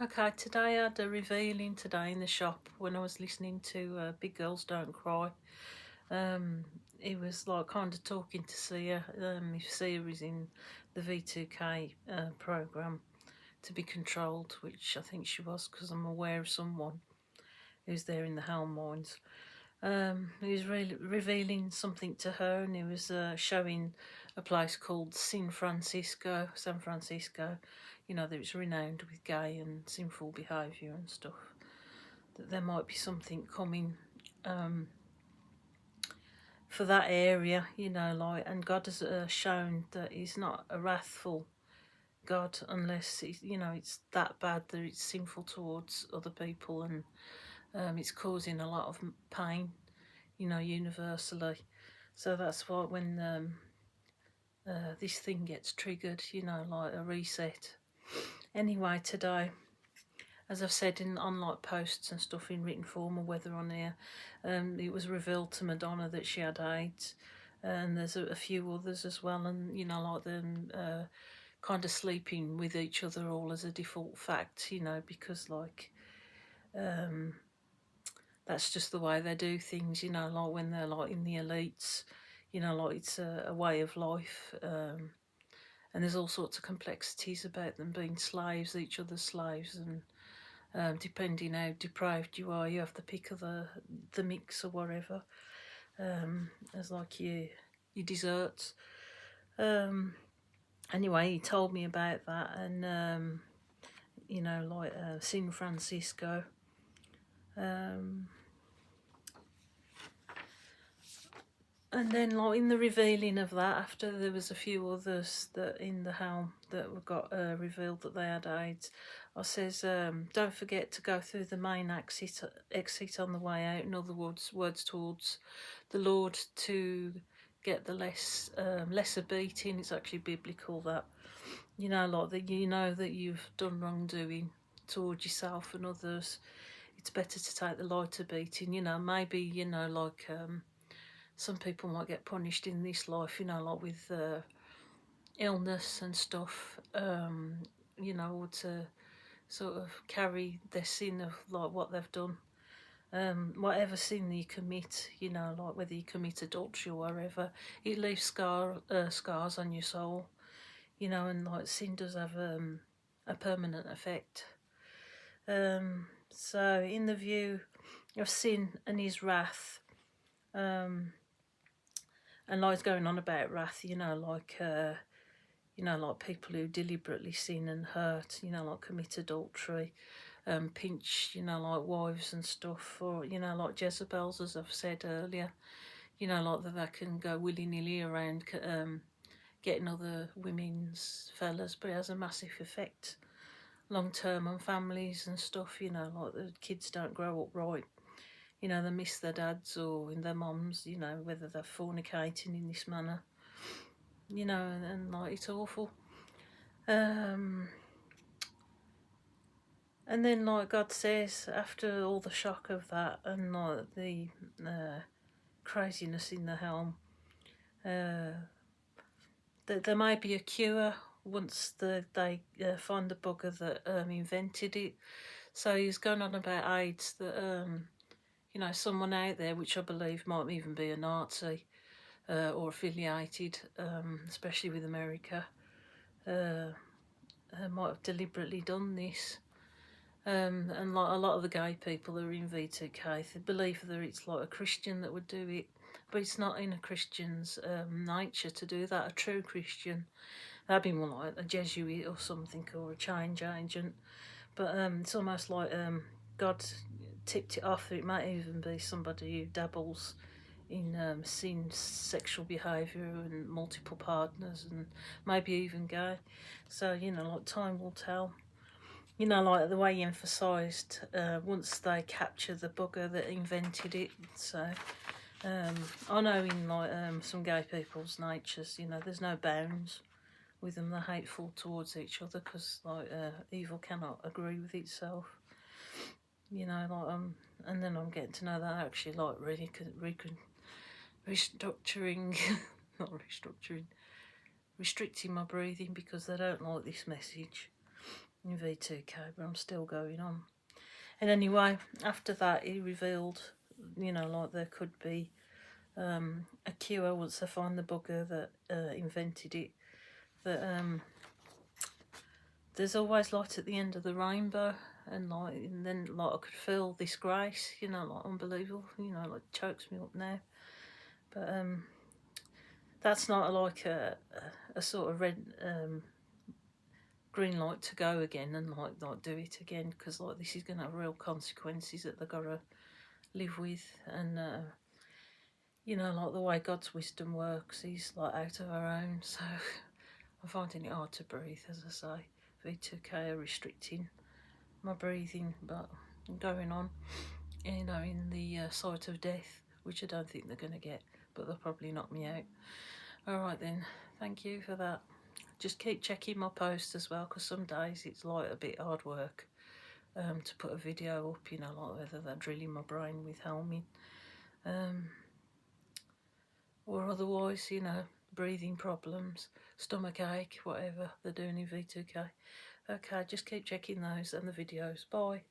Okay, today I had a revealing today in the shop when I was listening to Big Girls Don't Cry. Um, he was like kind of talking to Sia. If Sia is in the V2K program to be controlled, which I think she was because I'm aware of someone who's there in the Helm Mines. He was really revealing something to her, and he was showing a place called San Francisco. You know, that it's renowned with gay and sinful behaviour and stuff. That there might be something coming for that area, you know, like, and God has shown that He's not a wrathful God unless it's that bad that it's sinful towards other people, and it's causing a lot of pain, universally. So that's why when this thing gets triggered, like a reset. Anyway, today, as I've said on like posts and stuff in written form or whether on here, it was revealed to Madonna that she had AIDS, and there's a few others as well, and like them kind of sleeping with each other all as a default fact, because like that's just the way they do things, like when they're like in the elites, like it's a way of life. And there's all sorts of complexities about them being slaves, each other's slaves, and depending how deprived you are, you have to pick of the mix or whatever, as like your desserts. Anyway, he told me about that, and like San Francisco. And then, like in the revealing of that, after there was a few others that in the helm that got revealed that they had AIDS, I says, don't forget to go through the main exit on the way out. In other words towards the Lord to get the lesser beating. It's actually biblical that like that that you've done wrongdoing towards yourself and others. It's better to take the lighter beating. Maybe like. Some people might get punished in this life, like with illness and stuff, or to sort of carry their sin of like what they've done. Whatever sin you commit, like whether you commit adultery or whatever, it leaves scars on your soul, and like sin does have a permanent effect. So, in the view of sin and his wrath, and lies going on about wrath, like people who deliberately sin and hurt, like commit adultery, pinch, like wives and stuff, or like Jezebels, as I've said earlier, like that they can go willy nilly around getting other women's fellas, but it has a massive effect long term on families and stuff, like the kids don't grow up right. They miss their dads or in their mums, whether they're fornicating in this manner, and like it's awful. And then, like God says, after all the shock of that and like the craziness in the helm, there may be a cure once they find the bugger that invented it. So he's going on about AIDS that someone out there, which I believe might even be a Nazi or affiliated, especially with America, might have deliberately done this. And like a lot of the gay people that are in V2K, they believe that it's like a Christian that would do it, but it's not in a Christian's nature to do that. A true Christian, that'd be more like a Jesuit or something, or a change agent. But it's almost like God tipped it off. It might even be somebody who dabbles in sin, sexual behaviour and multiple partners, and maybe even gay. So like time will tell. Like the way he emphasised, once they capture the bugger that invented it. So I know in like some gay people's natures, there's no bounds with them. They're hateful towards each other because like evil cannot agree with itself. Like and then I'm getting to know that actually like really restructuring, not restructuring, restricting my breathing because they don't like this message. in V2K, but I'm still going on. And anyway, after that, he revealed, like there could be a cure once they find the bugger that invented it. That there's always light at the end of the rainbow, and then I could feel this grace, like unbelievable, like chokes me up now. But that's not like a sort of red green light to go again and like do it again, because like this is going to have real consequences that they've got to live with. And like the way God's wisdom works, he's like out of our own. So I'm finding it hard to breathe, as I say. V2K are restricting my breathing, but I'm going on, in the sight of death, which I don't think they're going to get, but they'll probably knock me out. Alright then, thank you for that. Just keep checking my posts as well, because some days it's like a bit hard work to put a video up, like whether they're drilling my brain with helming. Or otherwise, breathing problems, stomach ache, whatever they're doing in V2K. Okay, just keep checking those and the videos. Bye.